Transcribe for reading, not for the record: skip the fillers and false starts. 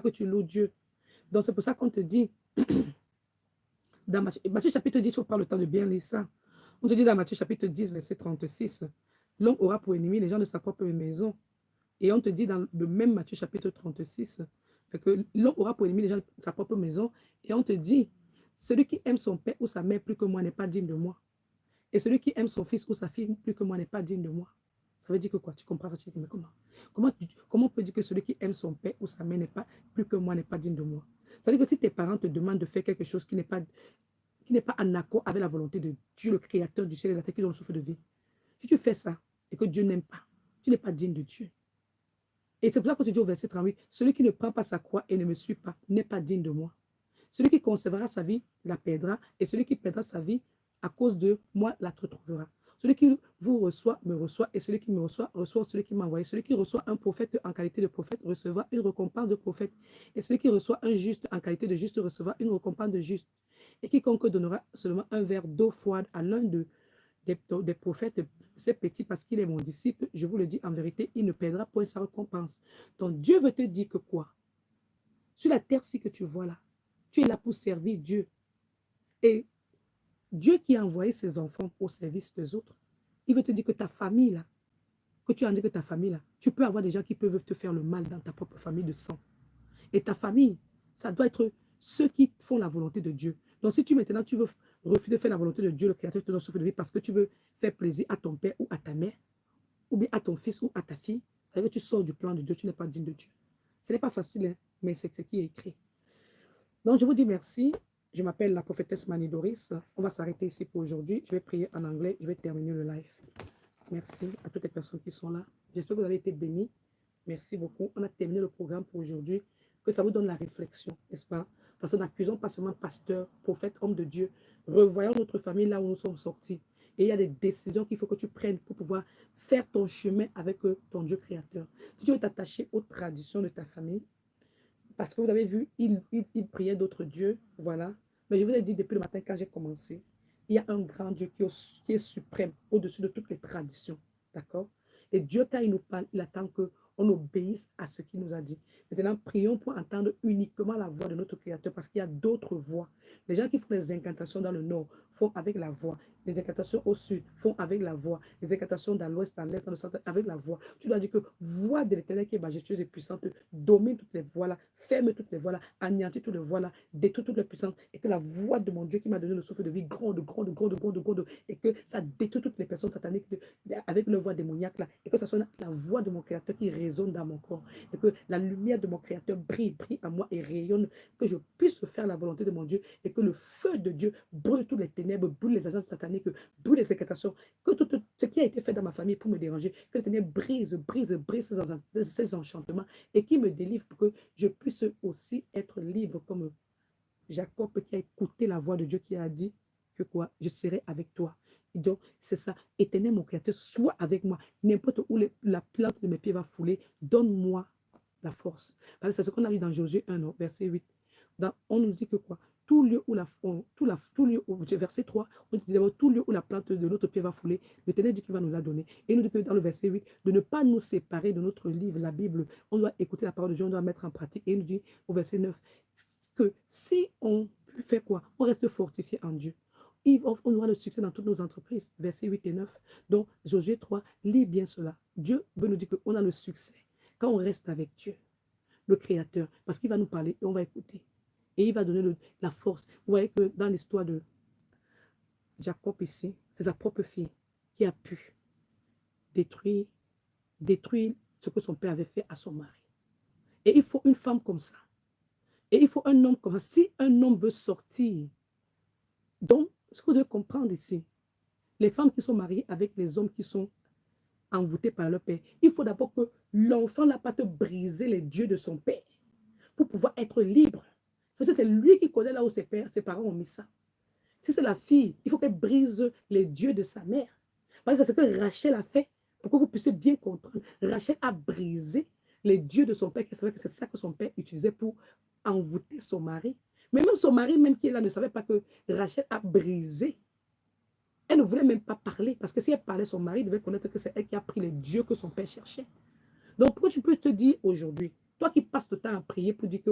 que tu loues Dieu. Donc c'est pour ça qu'on te dit, dans Matthieu chapitre 10, il faut prendre le temps de bien lire ça. On te dit dans Matthieu chapitre 10, verset 36, l'homme aura pour ennemi les gens de sa propre maison. Et on te dit dans le même Matthieu chapitre 36, que l'homme aura pour ennemi les gens de sa propre maison. Et on te dit, celui qui aime son père ou sa mère plus que moi n'est pas digne de moi. Et celui qui aime son fils ou sa fille plus que moi n'est pas digne de moi. Ça veut dire que quoi? Tu comprends ça? Tu dis, mais comment on peut dire que celui qui aime son père ou sa mère n'est pas plus que moi n'est pas digne de moi? Ça veut dire que si tes parents te demandent de faire quelque chose qui n'est pas en accord avec la volonté de Dieu, le créateur du ciel et de la terre qui donne le souffle de vie, si tu fais ça et que Dieu n'aime pas, tu n'es pas digne de Dieu. Et c'est pour ça que tu dis au verset 38, celui qui ne prend pas sa croix et ne me suit pas n'est pas digne de moi. Celui qui conservera sa vie la perdra, et celui qui perdra sa vie à cause de moi la retrouvera. Celui qui vous reçoit me reçoit, et celui qui me reçoit reçoit celui qui m'a envoyé. Celui qui reçoit un prophète en qualité de prophète recevra une récompense de prophète, et celui qui reçoit un juste en qualité de juste recevra une récompense de juste. Et quiconque donnera seulement un verre d'eau froide à l'un des prophètes, c'est petit parce qu'il est mon disciple, je vous le dis en vérité, il ne perdra point sa récompense. Donc Dieu veut te dire que quoi? Sur la terre-ci que tu vois là, tu es là pour servir Dieu. Et Dieu qui a envoyé ses enfants au service des autres, il veut te dire que ta famille là, que tu as dit que ta famille là, tu peux avoir des gens qui peuvent te faire le mal dans ta propre famille de sang. Et ta famille, ça doit être ceux qui font la volonté de Dieu. Donc si tu maintenant tu veux refuser de faire la volonté de Dieu, le Créateur te donne le souffle de vie parce que tu veux faire plaisir à ton père ou à ta mère, ou bien à ton fils ou à ta fille, ça veut dire que tu sors du plan de Dieu, tu n'es pas digne de Dieu. Ce n'est pas facile, hein, mais c'est ce qui est écrit. Donc, je vous dis merci. Je m'appelle la prophétesse Mani Doris. On va s'arrêter ici pour aujourd'hui. Je vais prier en anglais. Je vais terminer le live. Merci à toutes les personnes qui sont là. J'espère que vous avez été bénis. Merci beaucoup. On a terminé le programme pour aujourd'hui. Que ça vous donne la réflexion, n'est-ce pas? Parce que n'accusons pas seulement pasteur, prophète, homme de Dieu. Revoyons notre famille là où nous sommes sortis. Et il y a des décisions qu'il faut que tu prennes pour pouvoir faire ton chemin avec ton Dieu créateur. Si tu veux t'attacher aux traditions de ta famille, parce que vous avez vu, il priait d'autres dieux, voilà. Mais je vous ai dit depuis le matin quand j'ai commencé, il y a un grand Dieu qui est suprême, au-dessus de toutes les traditions, d'accord? Et Dieu, quand il nous parle, il attend qu'on obéisse à ce qu'il nous a dit. Maintenant, prions pour entendre uniquement la voix de notre Créateur, parce qu'il y a d'autres voix. Les gens qui font les incantations dans le nord font avec la voix. Les incantations au sud font avec la voix. Les incantations dans l'ouest, dans l'est, dans le centre, avec la voix. Tu dois dire que voix de l'Éternel qui est majestueuse et puissante, domine toutes les voix là, ferme toutes les voix là, anéantit toutes les voix là, détruit toutes les puissances, et que la voix de mon Dieu qui m'a donné le souffle de vie gronde, gronde, gronde, gronde, gronde, et que ça détruit toutes les personnes sataniques avec leur voix démoniaque là, et que ça soit la voix de mon Créateur qui résonne dans mon corps, et que la lumière de mon Créateur brille, brille à moi et rayonne, que je puisse faire la volonté de mon Dieu, et que le feu de Dieu brûle toutes les ténèbres, brûle les agents sataniques, brûle les incantations, que tout ce qui a été fait dans ma famille pour me déranger, que le ténèbre brise, brise, brise ces enchantements, et qui me délivre pour que je puisse aussi être libre comme Jacob qui a écouté la voix de Dieu qui a dit que quoi, je serai avec toi. Et donc, c'est ça. Éternel, mon Créateur, sois avec moi. N'importe où la plante de mes pieds va fouler, donne-moi la force. Parce que c'est ce qu'on a vu dans Josué 1, verset 8. On nous dit que quoi? Tout lieu où tout lieu où, verset 3, on dit d'abord tout lieu où la plante de notre pied va fouler, l'Éternel dit qu'il va nous la donner. Et il nous dit que dans le verset 8, de ne pas nous séparer de notre livre, la Bible. On doit écouter la parole de Dieu, on doit mettre en pratique. Et il nous dit au verset 9, que si on fait quoi? On reste fortifié en Dieu. On aura le succès dans toutes nos entreprises. Versets 8 et 9. Donc, Josué 3, lis bien cela. Dieu veut nous dire qu'on a le succès quand on reste avec Dieu, le Créateur, parce qu'il va nous parler et on va écouter. Et il va donner la force. Vous voyez que dans l'histoire de Jacob ici, c'est sa propre fille qui a pu détruire, détruire ce que son père avait fait à son mari. Et il faut une femme comme ça. Et il faut un homme comme ça. Si un homme veut sortir, donc, ce que vous devez comprendre ici, les femmes qui sont mariées avec les hommes qui sont envoûtés par leur père, il faut d'abord que l'enfant n'a pas te briser les dieux de son père pour pouvoir être libre. Parce que c'est lui qui connaît là où ses parents ont mis ça. Si c'est la fille, il faut qu'elle brise les dieux de sa mère. Parce que c'est ce que Rachel a fait, pour que vous puissiez bien comprendre. Rachel a brisé les dieux de son père, qui savait que c'est ça que son père utilisait pour envoûter son mari. Mais même son mari, même qui est là, ne savait pas que Rachel a brisé. Elle ne voulait même pas parler, parce que si elle parlait, son mari devait connaître que c'est elle qui a pris les dieux que son père cherchait. Donc, pourquoi tu peux te dire aujourd'hui, Toi qui passes le temps à prier pour dire que